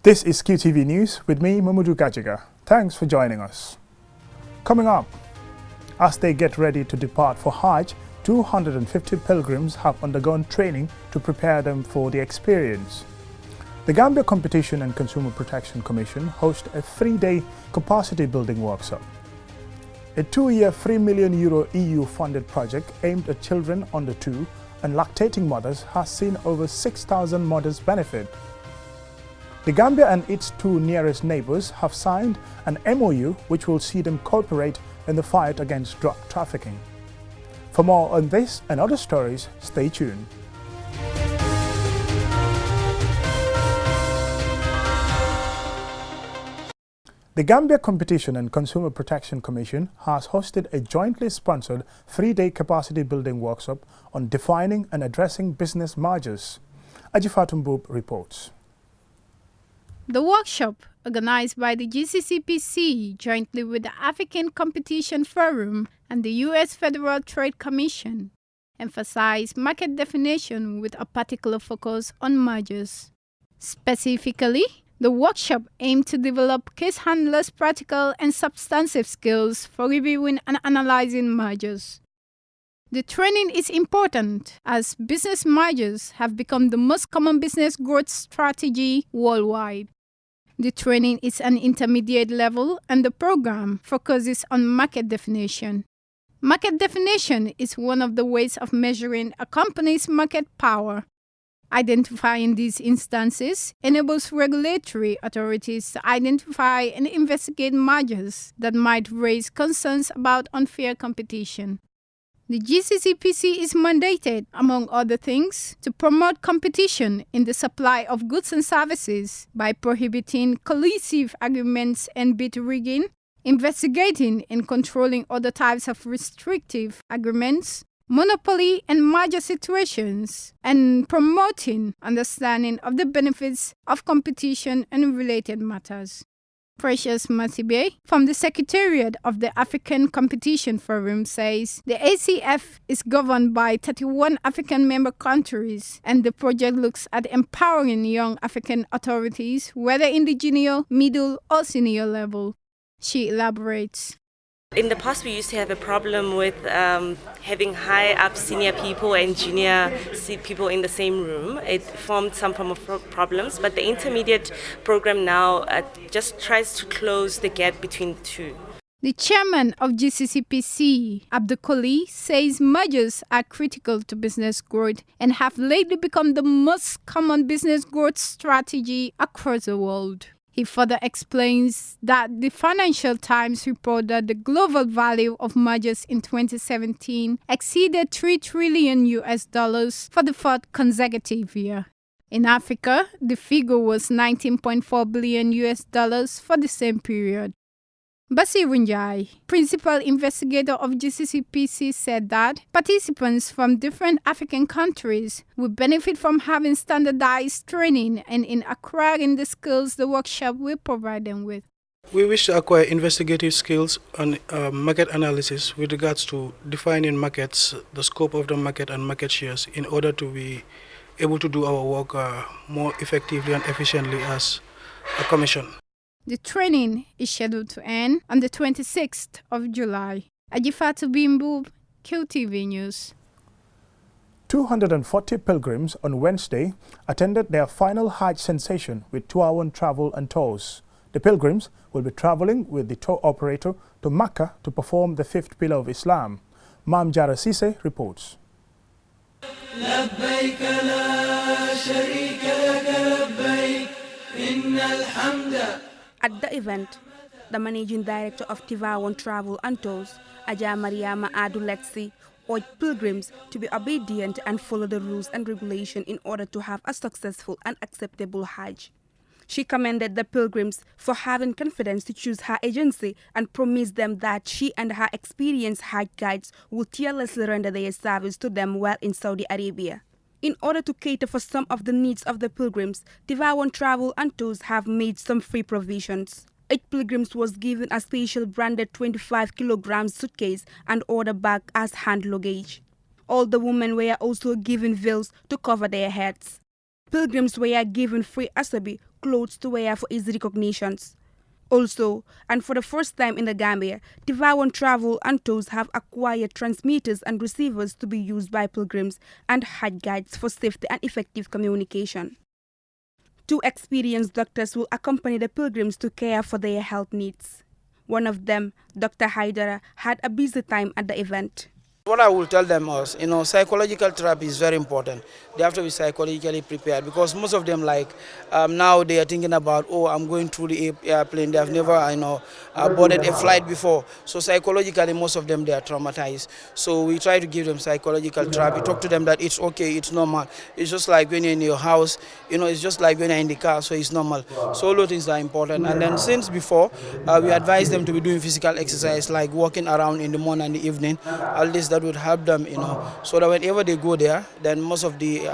This is QTV News with me, Mamudu Gajiga. Thanks for joining us. Coming up, as they get ready to depart for Hajj, 250 pilgrims have undergone training to prepare them for the experience. The Gambia Competition and Consumer Protection Commission hosts a 3-day capacity building workshop. A 2-year €3 million EU-funded project aimed at children under 2 and lactating mothers has seen over 6,000 mothers benefit. The Gambia and its 2 nearest neighbors have signed an MOU which will see them cooperate in the fight against drug trafficking. For more on this and other stories, stay tuned. The Gambia Competition and Consumer Protection Commission has hosted a jointly sponsored 3-day capacity building workshop on defining and addressing business mergers. Ajifatum reports. The workshop, organized by the GCCPC jointly with the African Competition Forum and the U.S. Federal Trade Commission, emphasized market definition with a particular focus on mergers. Specifically, the workshop aimed to develop case handlers' practical and substantive skills for reviewing and analyzing mergers. The training is important as business mergers have become the most common business growth strategy worldwide. The training is an intermediate level and the program focuses on market definition. Market definition is one of the ways of measuring a company's market power. Identifying these instances enables regulatory authorities to identify and investigate mergers that might raise concerns about unfair competition. The GCCPC is mandated, among other things, to promote competition in the supply of goods and services by prohibiting collusive agreements and bid rigging, investigating and controlling other types of restrictive agreements, monopoly and merger situations, and promoting understanding of the benefits of competition and related matters. Precious Matibe from the Secretariat of the African Competition Forum says the ACF is governed by 31 African member countries and the project looks at empowering young African authorities, whether in the junior, middle or senior level. She elaborates. In the past, we used to have a problem with having high-up senior people and junior people in the same room. It formed some form of problems, but the intermediate program now just tries to close the gap between the two. The chairman of GCCPC, Abdukoli, says mergers are critical to business growth and have lately become the most common business growth strategy across the world. He further explains that the Financial Times report that the global value of mergers in 2017 exceeded $3 trillion for the 4th consecutive year. In Africa, the figure was $19.4 billion for the same period. Basiru Njai, principal investigator of GCCPC, said that participants from different African countries will benefit from having standardized training and in acquiring the skills the workshop will provide them with. We wish to acquire investigative skills on market analysis with regards to defining markets, the scope of the market and market shares in order to be able to do our work more effectively and efficiently as a commission. The training is scheduled to end on the 26th of July. Ajifatu Bimbu, QTV News. 240 pilgrims on Wednesday attended their final Hajj sensation with Tuawan Travel and Tours. The pilgrims will be traveling with the tour operator to Mecca to perform the 5th pillar of Islam. Mam Jara Sise reports. At the event, the managing director of Tivawan Travel and Tours, Aja Mariama Adulexi, urged pilgrims to be obedient and follow the rules and regulations in order to have a successful and acceptable Hajj. She commended the pilgrims for having confidence to choose her agency and promised them that she and her experienced Hajj guides will tirelessly render their service to them while in Saudi Arabia. In order to cater for some of the needs of the pilgrims, Tivawan Travel and Tours have made some free provisions. Each pilgrim was given a special branded 25-kilogram suitcase and order bag as hand luggage. All the women were also given veils to cover their heads. Pilgrims were given free asabi, clothes to wear for easy recognitions. Also, and for the first time in the Gambia, Tivaouane Travel and Tours have acquired transmitters and receivers to be used by pilgrims and Hajj guides for safety and effective communication. 2 experienced doctors will accompany the pilgrims to care for their health needs. One of them, Dr. Haidara, had a busy time at the event. What I will tell them is, psychological therapy is very important. They have to be psychologically prepared because most of them, now they are thinking about, I'm going through the airplane. They have never, boarded a flight before. So psychologically, most of them, they are traumatized. So we try to give them psychological therapy, talk to them that it's okay, it's normal. It's just like when you're in your house, it's just like when you're in the car, so it's normal. So all those things are important. And then since before, we advise them to be doing physical exercise, like walking around in the morning and the evening. All this that would help them, so that whenever they go there, then most of the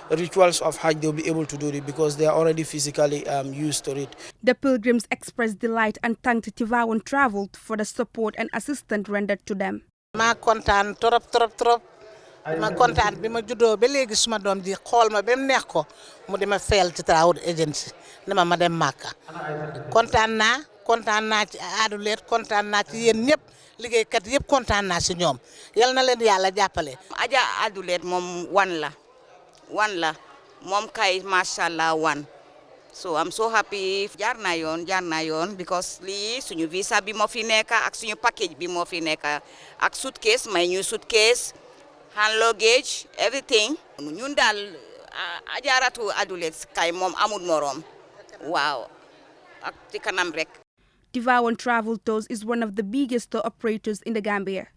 rituals of Hajj, they'll be able to do it because they are already physically used to it. The pilgrims expressed delight and thanked Tivaouane Travel for the support and assistance rendered to them. Ma kontaan trop ma kontaan bi ma juddoo ba léegi suma doom ji xool ma ba mu neex ko mu dima fayal ci Travel agency dama ma dem Makka kontaan naa ci Adulet kontaan naa ci yéen ñëpp liggéeykat yëpp kontaan naa ci ñoom yal na leen Yàlla jàppale. Aja Adulet moom wan la moom kay mashallah wan. So I'm so happy jaar na yoon because lii suñu visa bi moo fi nekk ak suñu package bi moo fi nekk ak suitcase may ñu suitcase hand luggage everything ñun daal ajaratu Adulet kay moom amul morom waaw ak ci kanam rek. Tivaouane Travel Tours is one of the biggest tour operators in the Gambia.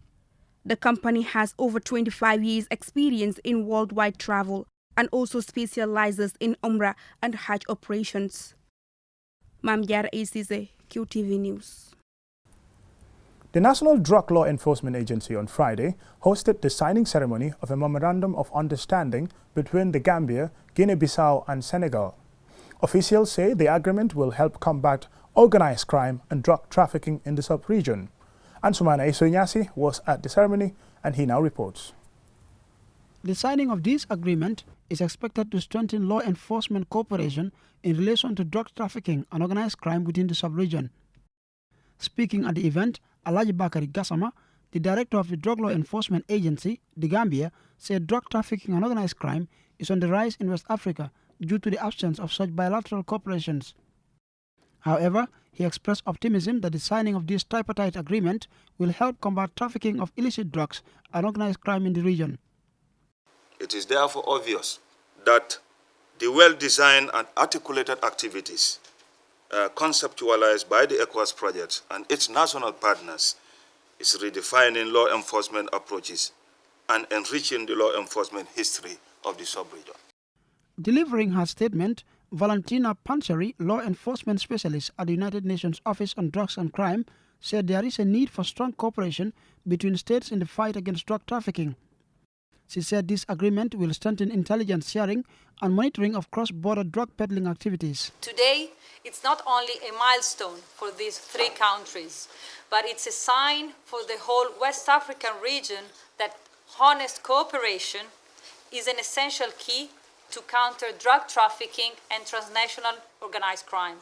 The company has over 25 years experience in worldwide travel and also specializes in Umrah and Hajj operations. Mam Jara ACZ, QTV News. The National Drug Law Enforcement Agency on Friday hosted the signing ceremony of a Memorandum of Understanding between the Gambia, Guinea-Bissau and Senegal. Officials say the agreement will help combat organized crime and drug trafficking in the sub-region. Ansumana Isoinyasi was at the ceremony and he now reports. The signing of this agreement is expected to strengthen law enforcement cooperation in relation to drug trafficking and organized crime within the sub-region. Speaking at the event, Alhaji Bakari Gassama, the director of the Drug Law Enforcement Agency, the Gambia, said drug trafficking and organized crime is on the rise in West Africa due to the absence of such bilateral cooperations. However, he expressed optimism that the signing of this tripartite agreement will help combat trafficking of illicit drugs and organized crime in the region. It is therefore obvious that the well-designed and articulated activities conceptualized by the ECOWAS project and its national partners is redefining law enforcement approaches and enriching the law enforcement history of the sub-region. Delivering her statement, Valentina Pancheri, law enforcement specialist at the United Nations Office on Drugs and Crime, said there is a need for strong cooperation between states in the fight against drug trafficking. She said this agreement will strengthen intelligence sharing and monitoring of cross-border drug peddling activities. Today, it's not only a milestone for these 3 countries, but it's a sign for the whole West African region that honest cooperation is an essential key to counter drug trafficking and transnational organized crime.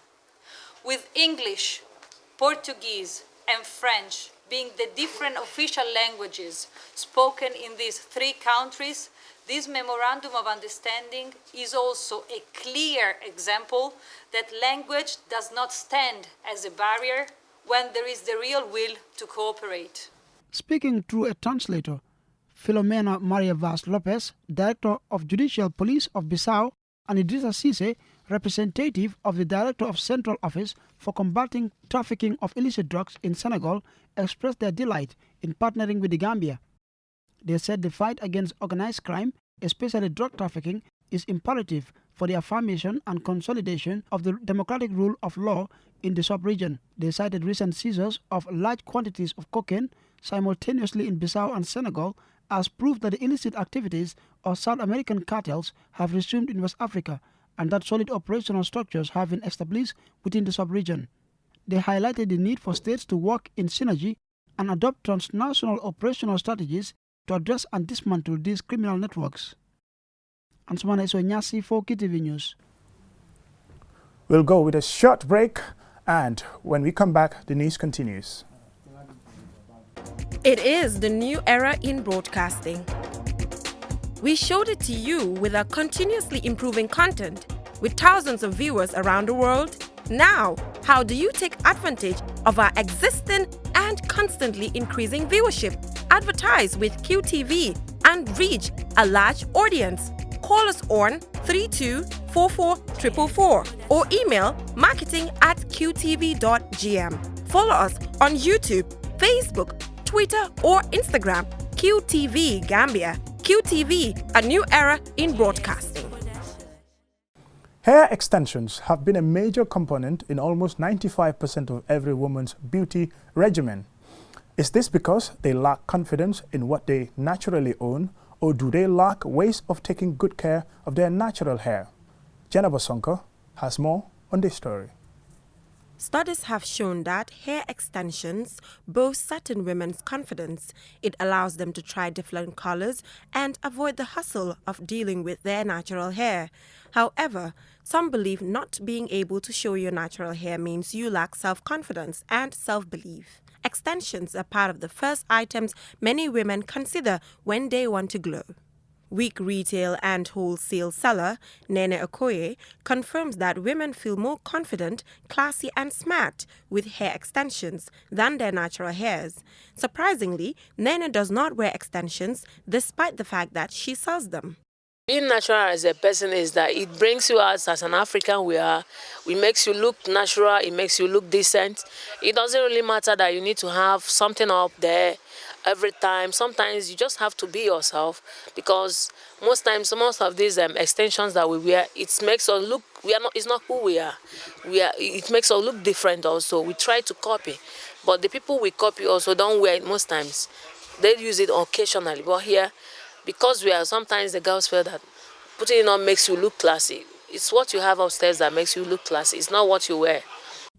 With English, Portuguese, and French being the different official languages spoken in these 3 countries, this Memorandum of Understanding is also a clear example that language does not stand as a barrier when there is the real will to cooperate. Speaking through a translator, Filomena Maria Vaz Lopez, Director of Judicial Police of Bissau, and Idrissa Cisse, representative of the Director of Central Office for Combating Trafficking of Illicit Drugs in Senegal, expressed their delight in partnering with the Gambia. They said the fight against organized crime, especially drug trafficking, is imperative for the affirmation and consolidation of the democratic rule of law in the sub-region. They cited recent seizures of large quantities of cocaine simultaneously in Bissau and Senegal as proof that the illicit activities of South American cartels have resumed in West Africa and that solid operational structures have been established within the sub-region. They highlighted the need for states to work in synergy and adopt transnational operational strategies to address and dismantle these criminal networks. Ansumana Iso Nyasi for QTV News. We'll go with a short break, and when we come back, the news continues. It is the new era in broadcasting. We showed it to you with our continuously improving content, with thousands of viewers around the world. Now, how do you take advantage of our existing and constantly increasing viewership? Advertise with QTV and reach a large audience. Call us on 3244 or email marketing@qtv.gm. Follow us on YouTube, Facebook, Twitter or Instagram. QTV Gambia. QTV, a new era in broadcasting. Hair extensions have been a major component in almost 95% of every woman's beauty regimen. Is this because they lack confidence in what they naturally own, or do they lack ways of taking good care of their natural hair? Jenna Bosonko has more on this story. Studies have shown that hair extensions boost certain women's confidence. It allows them to try different colors and avoid the hustle of dealing with their natural hair. However, some believe not being able to show your natural hair means you lack self-confidence and self-belief. Extensions are part of the first items many women consider when they want to glow. Week retail and wholesale seller Nene Okoye confirms that women feel more confident, classy and smart with hair extensions than their natural hairs. Surprisingly, Nene does not wear extensions despite the fact that she sells them. Being natural as a person is that it brings you out as an African it makes you look natural, it makes you look decent. It doesn't really matter that you need to have something up there every time. Sometimes you just have to be yourself, because most of these extensions that we wear, it makes us look, it's not who we are. It makes us look different also. We try to copy, but the people we copy also don't wear it most times. They use it occasionally, but here, because sometimes the girls feel that putting it on makes you look classy. It's what you have upstairs that makes you look classy. It's not what you wear.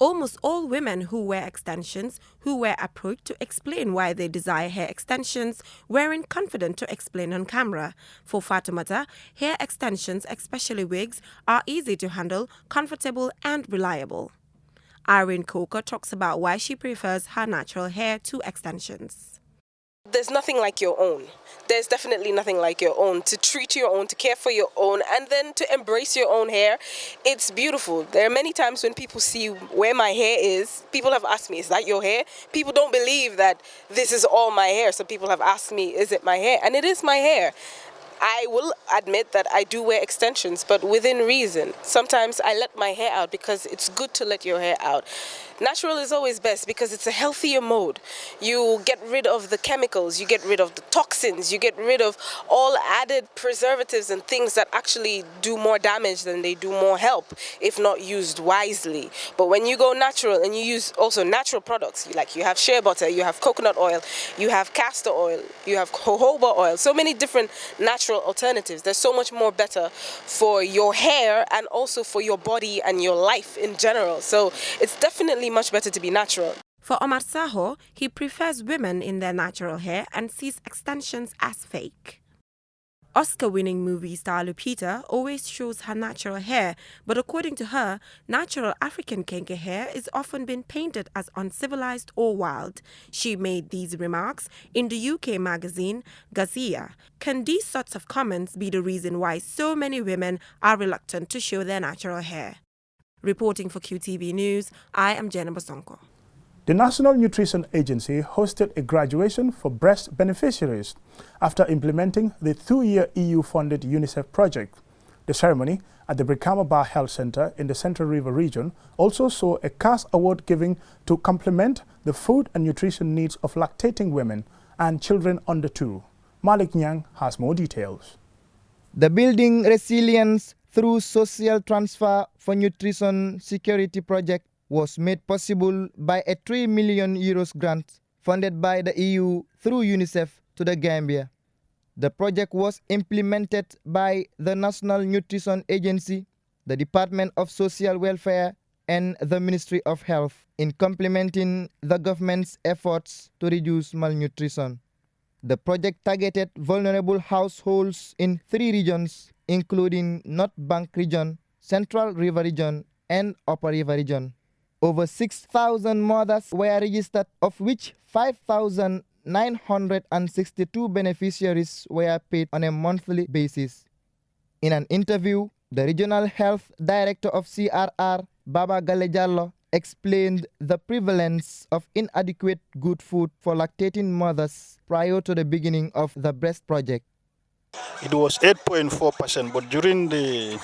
Almost all women who wear extensions who were approached to explain why they desire hair extensions weren't confident to explain on camera. For Fatimata, hair extensions, especially wigs, are easy to handle, comfortable and reliable. Irene Coker talks about why she prefers her natural hair to extensions. There's nothing like your own. There's definitely nothing like your own. To treat your own, to care for your own, and then to embrace your own hair, it's beautiful. There are many times when people see where my hair is, people have asked me, is that your hair? People don't believe that this is all my hair. So people have asked me, is it my hair? And it is my hair. I will admit that I do wear extensions, but within reason. Sometimes I let my hair out because it's good to let your hair out. Natural is always best because it's a healthier mode. You get rid of the chemicals, you get rid of the toxins, you get rid of all added preservatives and things that actually do more damage than they do more help if not used wisely. But when you go natural and you use also natural products, like you have shea butter, you have coconut oil, you have castor oil, you have jojoba oil, so many different natural alternatives. There's so much more better for your hair and also for your body and your life in general. So it's definitely much better to be natural. For Omar Saho, he prefers women in their natural hair and sees extensions as fake. Oscar-winning movie star Lupita always shows her natural hair, but according to her, natural African Kenke hair is often been painted as uncivilized or wild. She made these remarks in the UK magazine Gazia. Can these sorts of comments be the reason why so many women are reluctant to show their natural hair? Reporting for QTV News, I am Jenna Bosonko. The National Nutrition Agency hosted a graduation for breast beneficiaries after implementing the 2-year EU-funded UNICEF project. The ceremony at the Brikama Bar Health Center in the Central River region also saw a CAS award giving to complement the food and nutrition needs of lactating women and children under 2. Malik Nyang has more details. The Building Resilience through Social Transfer for Nutrition Security project was made possible by a €3 million grant funded by the EU through UNICEF to the Gambia. The project was implemented by the National Nutrition Agency, the Department of Social Welfare, and the Ministry of Health in complementing the government's efforts to reduce malnutrition. The project targeted vulnerable households in 3 regions, including North Bank Region, Central River Region, and Upper River Region. Over 6,000 mothers were registered, of which 5,962 beneficiaries were paid on a monthly basis. In an interview, the Regional Health Director of CRR, Baba Galejallo, explained the prevalence of inadequate good food for lactating mothers prior to the beginning of the breast project. It was 8.4%, but during the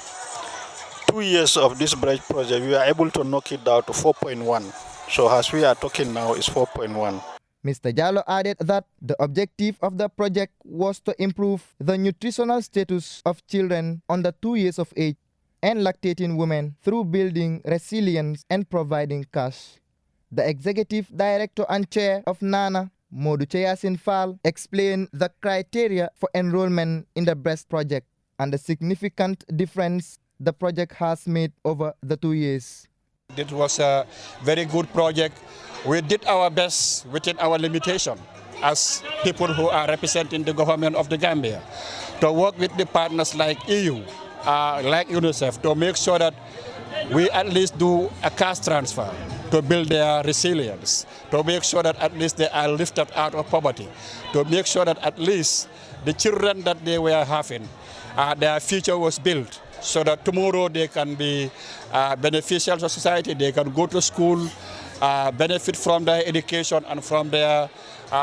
2 years of this breast project, we were able to knock it down to 4.1. So as we are talking now, it's 4.1. Mr. Jallo added that the objective of the project was to improve the nutritional status of children under 2 years of age and lactating women through building resilience and providing cash. The executive director and chair of NANA, Modu Cheyasin Fall, explained the criteria for enrollment in the breast project and the significant difference the project has made over the 2 years. It was a very good project. We did our best within our limitation as people who are representing the government of the Gambia to work with the partners like EU, like UNICEF, to make sure that we at least do a cash transfer to build their resilience, to make sure that at least they are lifted out of poverty, to make sure that at least the children that they were having, their future was built so that tomorrow they can be beneficial to society, they can go to school, benefit from their education, and from there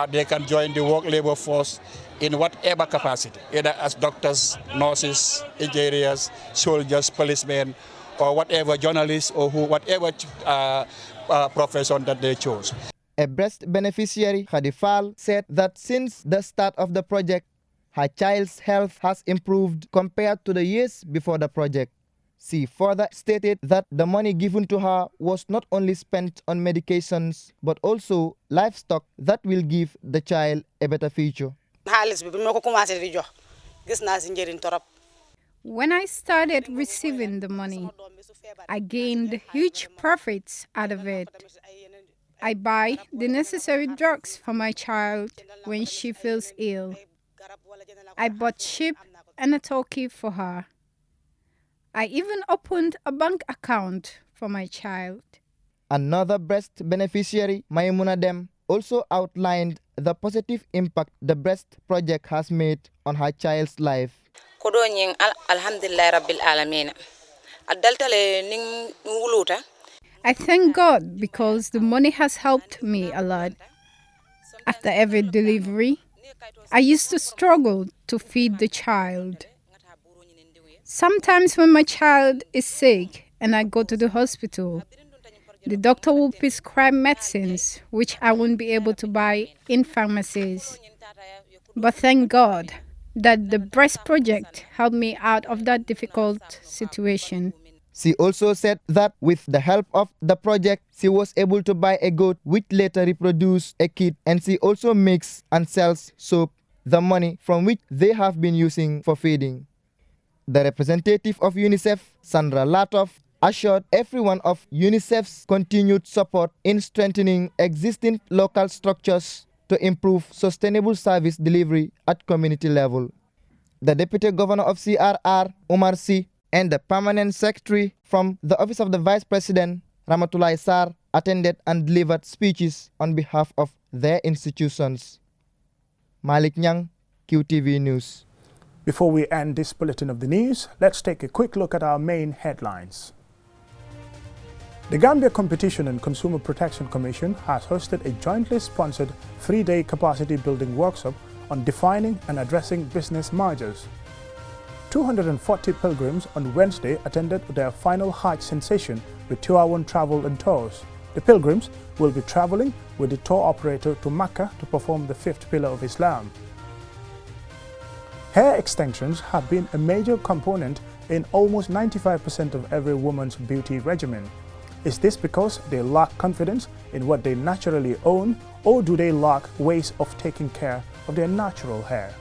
they can join the work labor force in whatever capacity, either as doctors, nurses, engineers, soldiers, policemen, or whatever journalists, or whatever profession that they chose. A breast beneficiary, Khadifal, said that since the start of the project, her child's health has improved compared to the years before the project. She further stated that the money given to her was not only spent on medications, but also livestock that will give the child a better future. When I started receiving the money, I gained huge profits out of it. I buy the necessary drugs for my child when she feels ill. I bought sheep and a turkey for her. I even opened a bank account for my child. Another breast beneficiary, Maimuna Dem, also outlined the positive impact the breast project has made on her child's life. I thank God because the money has helped me a lot. After every delivery, I used to struggle to feed the child. Sometimes when my child is sick and I go to the hospital, the doctor will prescribe medicines which I won't be able to buy in pharmacies. But thank God that the breast project helped me out of that difficult situation. She also said that with the help of the project, she was able to buy a goat which later reproduced a kid, and she also makes and sells soap, the money from which they have been using for feeding. The representative of UNICEF, Sandra Latov, assured everyone of UNICEF's continued support in strengthening existing local structures to improve sustainable service delivery at community level. The Deputy Governor of CRR, Umar C., and the Permanent Secretary from the Office of the Vice President, Ramatulai Sar, attended and delivered speeches on behalf of their institutions. Malik Nyang, QTV News. Before we end this bulletin of the news, let's take a quick look at our main headlines. The Gambia Competition and Consumer Protection Commission has hosted a jointly sponsored 3-day capacity building workshop on defining and addressing business mergers. 240 pilgrims on Wednesday attended their final Hajj sensation with Tiwawon Travel and Tours. The pilgrims will be traveling with the tour operator to Mecca to perform the 5th pillar of Islam. Hair extensions have been a major component in almost 95% of every woman's beauty regimen. Is this because they lack confidence in what they naturally own, or do they lack ways of taking care of their natural hair?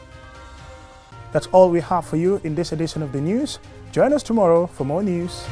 That's all we have for you in this edition of the news. Join us tomorrow for more news.